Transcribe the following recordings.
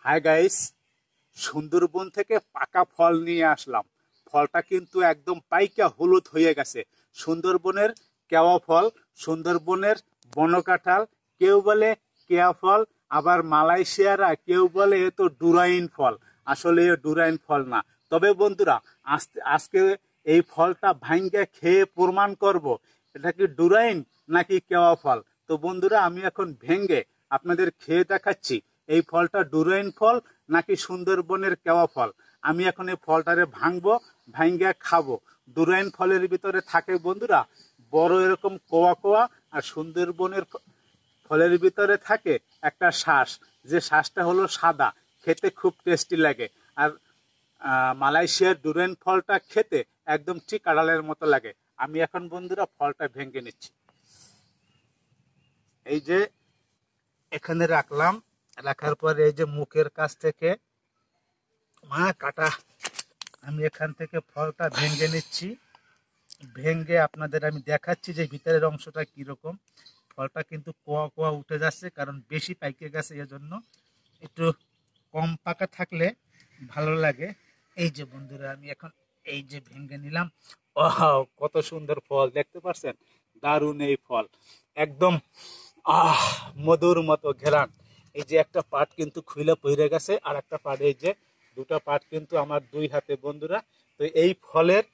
Hi guys, Sundarban থেকে পাকা ফল নিয়ে আসলাম। ফলটা কিন্তু একদম পাইকা হলুদ হয়ে গেছে। সুন্দরবনের কেওয়া ফল, সুন্দরবনের বনকাঁঠাল, কেউ বলে কেয়া ফল, আবার মালয়েশিয়ারা কেউ বলে এ তো ডুরাইন ফল। আসলে এ ডুরাইন ফল না। তবে বন্ধুরা, আজকে এই ফলটা ভাঙ্গে খেয়ে প্রমাণ করব এটা কি ডুরাইন নাকি কেওয়া ফল। তো বন্ধুরা, আমি এখন ভেঙ্গে আপনাদের খেয়ে দেখাচ্ছি এই ফলটা ডুরাইন ফল নাকি সুন্দরবনের কেওয়া ফল। আমি এখন এই ফলটারে ভাঙবো, ভাঙ্গে খাবো। ডুরাইন ফলের ভিতরে থাকে বন্ধুরা বড় এরকম কোয়া কোয়া, আর সুন্দরবনের ফলের ভিতরে থাকে একটা শ্বাস, যে শ্বাসটা হলো সাদা, খেতে খুব টেস্টি লাগে। আর মালয়েশিয়ার ডুরাইন ফলটা খেতে একদম ঠিক কাঁঠালের মতো লাগে। আমি এখন বন্ধুরা ফলটা ভেঙে নিচ্ছি। এই যে এখানে রাখলাম, রাখার পরে এই যে মুখের কাছ থেকে কাটা, আমি এখান থেকে ফলটা ভেঙে নিচ্ছি। ভেঙে আপনাদের আমি দেখাচ্ছি যে ভিতরের অংশটা কিরকম। ফলটা কিন্তু কোয়া কোয়া উঠে যাচ্ছে, কারণ বেশি পাইকে গেছে, এজন্য। একটু কম পাকা থাকলে ভালো লাগে। এই যে বন্ধুরা, আমি এখন এই যে ভেঙে নিলাম। কত সুন্দর ফল দেখতে পাচ্ছেন, দারুণ এই ফল, একদম মধুর মতো ঘেরান। এই যে একটা পাট কিন্তু খুইলা পড়ে গেছে, আর একটা পাট, এই যে দুটা পাট কিন্তু আমার দুই হাতে বন্ধুরা। তো এই ফলের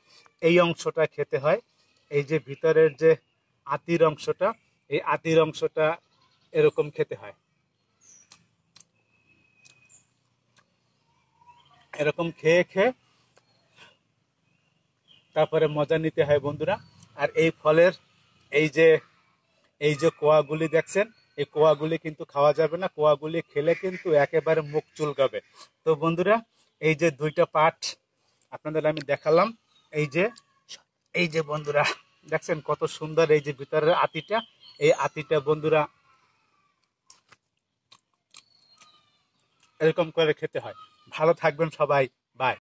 এই অংশটা খেতে হয়, এই যে ভিতরের যে আতির অংশটা, এই আতির অংশটা এরকম খেতে হয়। এরকম খেয়ে খেয়ে তারপরে মজা নিতে হয় বন্ধুরা। আর এই ফলের এই যে কোয়াগুলি দেখছেন, এই কোয়াগুলি কিন্তু খাওয়া যাবে না। কোয়াগুলি খেলে কিন্তু একেবারে মুখ চুলকাবে। তো বন্ধুরা, এই যে দুইটা পাট আপনাদের আমি দেখালাম। এই যে বন্ধুরা দেখছেন কত সুন্দর, এই যে ভিতরের আতিটা, এই আতিটা বন্ধুরা এরকম করে খেতে হয়। ভালো থাকবেন সবাই, বাই।